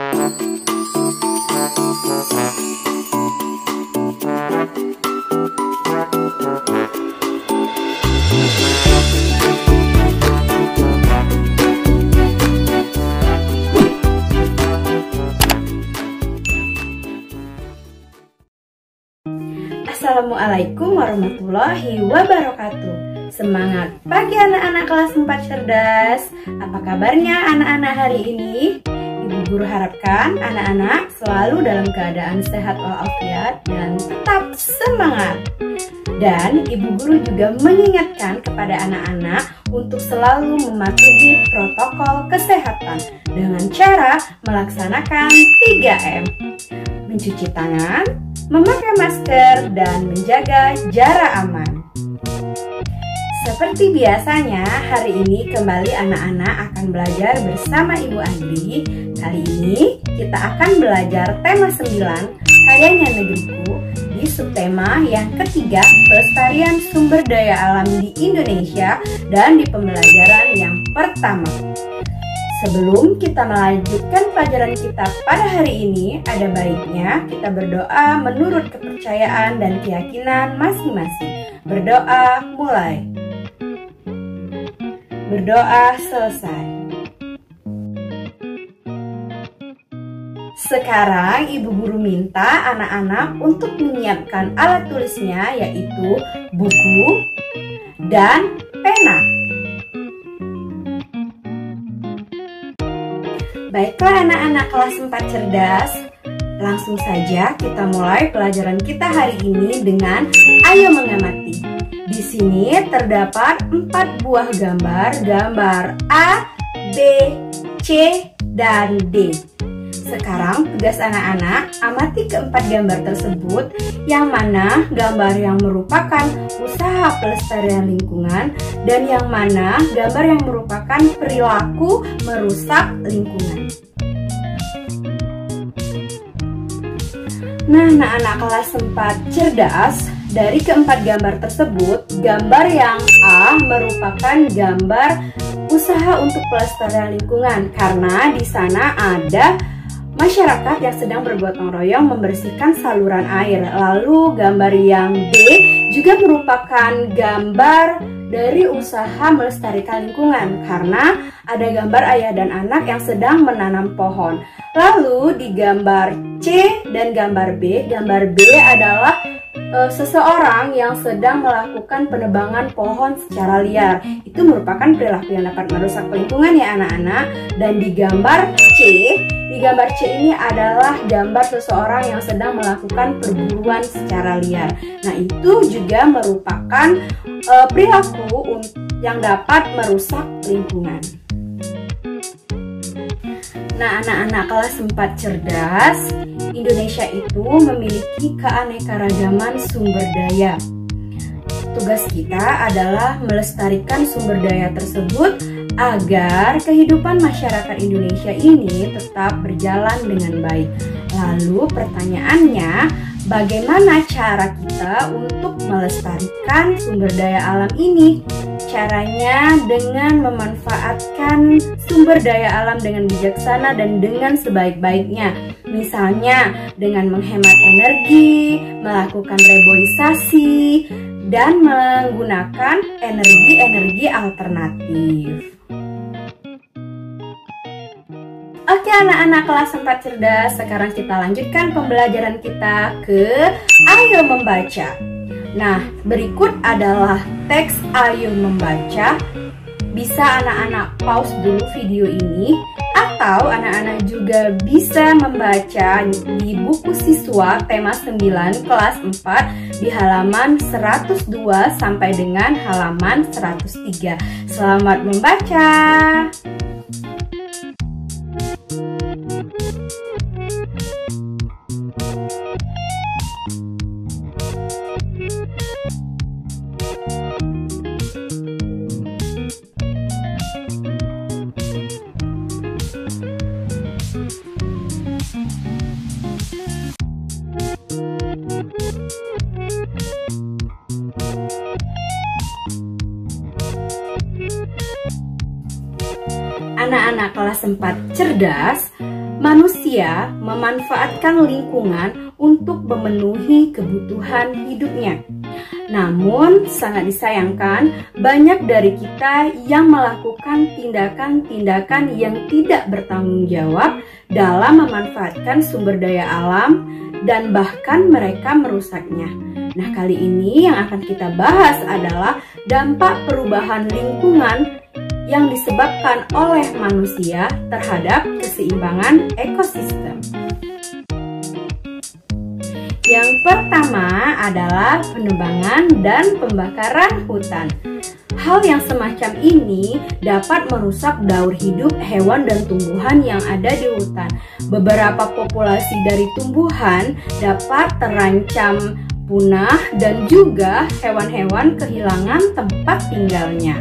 Assalamualaikum warahmatullahi wabarakatuh. Semangat pagi anak-anak kelas 4 cerdas. Apa kabarnya anak-anak hari ini? Ibu guru harapkan anak-anak selalu dalam keadaan sehat walafiat dan tetap semangat. Dan ibu guru juga mengingatkan kepada anak-anak untuk selalu mematuhi protokol kesehatan dengan cara melaksanakan 3M. Mencuci tangan, memakai masker, dan menjaga jarak aman. Seperti biasanya, hari ini kembali anak-anak akan belajar bersama Ibu Andri. Kali ini kita akan belajar tema 9, Kayanya Negeriku, di subtema yang ketiga, Pelestarian Sumber Daya Alam di Indonesia, dan di pembelajaran yang pertama. Sebelum kita melanjutkan pelajaran kita pada hari ini, ada baiknya kita berdoa menurut kepercayaan dan keyakinan masing-masing. Berdoa mulai. Berdoa selesai. Sekarang ibu guru minta anak-anak untuk menyiapkan alat tulisnya, yaitu buku dan pena. Baiklah anak-anak kelas 4 cerdas, langsung saja kita mulai pelajaran kita hari ini dengan ayo mengamati. Di sini terdapat 4 buah gambar A, B, C, dan D. Sekarang tugas anak-anak amati keempat gambar tersebut, yang mana gambar yang merupakan usaha pelestarian lingkungan dan yang mana gambar yang merupakan perilaku merusak lingkungan. Nah, anak-anak kelas 4 cerdas, dari keempat gambar tersebut, gambar yang A merupakan gambar usaha untuk pelestarian lingkungan karena di sana ada masyarakat yang sedang bergotong royong membersihkan saluran air. Lalu gambar yang B juga merupakan gambar dari usaha melestarikan lingkungan karena ada gambar ayah dan anak yang sedang menanam pohon. Lalu di gambar C dan gambar B adalah seseorang yang sedang melakukan penebangan pohon secara liar. Itu merupakan perilaku yang dapat merusak lingkungan ya anak-anak. Dan di gambar C ini adalah gambar seseorang yang sedang melakukan perburuan secara liar. Nah, itu juga merupakan perilaku yang dapat merusak lingkungan. Nah, anak-anak kelas 4 cerdas, Indonesia itu memiliki keanekaragaman sumber daya. Tugas kita adalah melestarikan sumber daya tersebut agar kehidupan masyarakat Indonesia ini tetap berjalan dengan baik. Lalu pertanyaannya, bagaimana cara kita untuk melestarikan sumber daya alam ini? Caranya dengan memanfaatkan sumber daya alam dengan bijaksana dan dengan sebaik-baiknya. Misalnya dengan menghemat energi, melakukan reboisasi, dan menggunakan energi-energi alternatif. Oke anak-anak kelas 4 cerdas, sekarang kita lanjutkan pembelajaran kita ke Ayo Membaca. Nah, berikut adalah teks Ayo Membaca. Bisa anak-anak pause dulu video ini, atau anak-anak juga bisa membaca di buku siswa tema 9 kelas 4 di halaman 102 sampai dengan halaman 103. Selamat membaca! Anak-anak kelas 4 cerdas, Manusia memanfaatkan lingkungan untuk memenuhi kebutuhan hidupnya. Namun, sangat disayangkan, banyak dari kita yang melakukan tindakan-tindakan yang tidak bertanggung jawab dalam memanfaatkan sumber daya alam dan bahkan mereka merusaknya. Nah, kali ini yang akan kita bahas adalah dampak perubahan lingkungan yang disebabkan oleh manusia terhadap keseimbangan ekosistem. Yang pertama adalah penebangan dan pembakaran hutan. Hal yang semacam ini dapat merusak daur hidup hewan dan tumbuhan yang ada di hutan. Beberapa populasi dari tumbuhan dapat terancam punah dan juga hewan-hewan kehilangan tempat tinggalnya.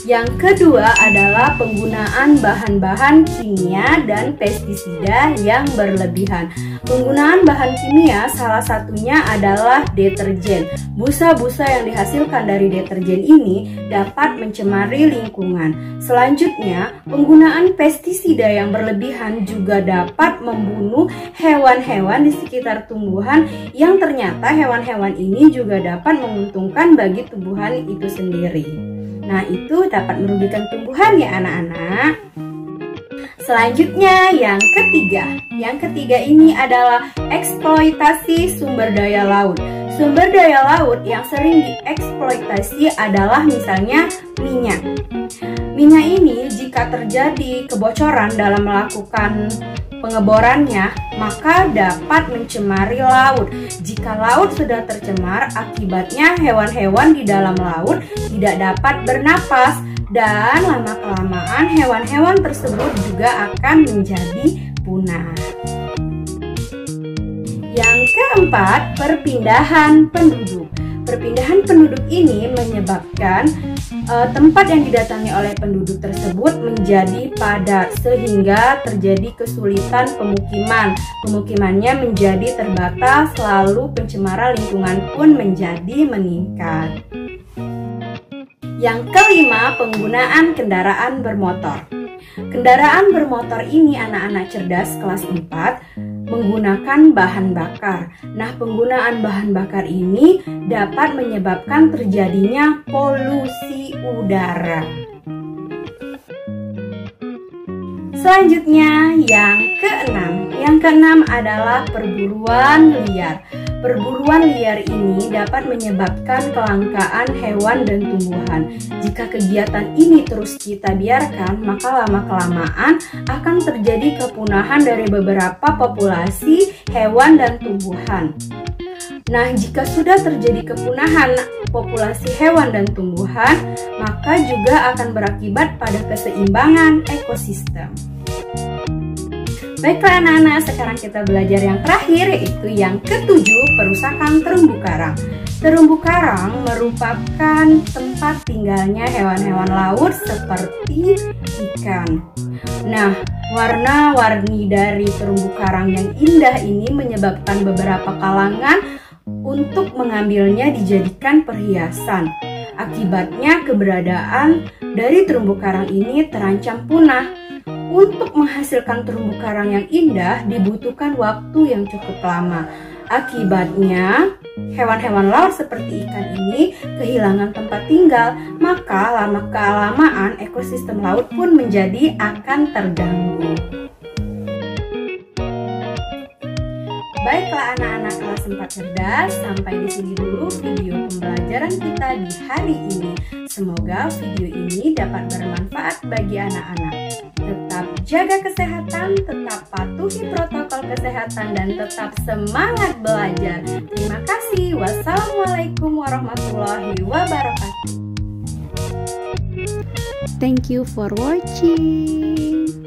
Yang kedua adalah penggunaan bahan-bahan kimia dan pestisida yang berlebihan. Penggunaan bahan kimia salah satunya adalah deterjen. Busa-busa yang dihasilkan dari deterjen ini dapat mencemari lingkungan. Selanjutnya, penggunaan pestisida yang berlebihan juga dapat membunuh hewan-hewan di sekitar tumbuhan yang ternyata hewan-hewan ini juga dapat menguntungkan bagi tumbuhan itu sendiri. Nah, itu dapat merugikan tumbuhan ya anak-anak. Selanjutnya yang ketiga. Yang ketiga ini adalah eksploitasi sumber daya laut. Sumber daya laut yang sering dieksploitasi adalah misalnya minyak. Minyak ini jika terjadi kebocoran dalam melakukan pengeborannya, maka dapat mencemari laut. Jika laut sudah tercemar, akibatnya hewan-hewan di dalam laut tidak dapat bernapas dan lama-kelamaan hewan-hewan tersebut juga akan menjadi punah. Yang keempat, perpindahan penduduk. Perpindahan penduduk ini menyebabkan tempat yang didatangi oleh penduduk tersebut menjadi padat sehingga terjadi kesulitan pemukiman. Pemukimannya menjadi terbatas, lalu pencemaran lingkungan pun menjadi meningkat. Yang kelima, penggunaan kendaraan bermotor. Kendaraan bermotor ini anak-anak cerdas kelas 4 menggunakan bahan bakar. Nah, penggunaan bahan bakar ini dapat menyebabkan terjadinya polusi udara. Selanjutnya, yang keenam. Yang keenam adalah perburuan liar. Perburuan liar ini dapat menyebabkan kelangkaan hewan dan tumbuhan. Jika kegiatan ini terus kita biarkan, maka lama-kelamaan akan terjadi kepunahan dari beberapa populasi hewan dan tumbuhan. Nah, jika sudah terjadi kepunahan populasi hewan dan tumbuhan, maka juga akan berakibat pada keseimbangan ekosistem. Baiklah anak-anak, sekarang kita belajar yang terakhir, yaitu yang ketujuh, perusakan terumbu karang. Terumbu karang merupakan tempat tinggalnya hewan-hewan laut seperti ikan. Nah, warna-warni dari terumbu karang yang indah ini menyebabkan beberapa kalangan untuk mengambilnya dijadikan perhiasan. Akibatnya keberadaan dari terumbu karang ini terancam punah. Untuk menghasilkan terumbu karang yang indah dibutuhkan waktu yang cukup lama. Akibatnya, hewan-hewan laut seperti ikan ini kehilangan tempat tinggal, maka lama-kelamaan ekosistem laut pun menjadi akan terganggu. Baiklah anak-anak kelas 4 cerdas, sampai di sini dulu video pembelajaran kita di hari ini. Semoga video ini dapat bermanfaat bagi anak-anak. Tetap jaga kesehatan, tetap patuhi protokol kesehatan, dan tetap semangat belajar. Terima kasih. Wassalamualaikum warahmatullahi wabarakatuh. Thank you for watching.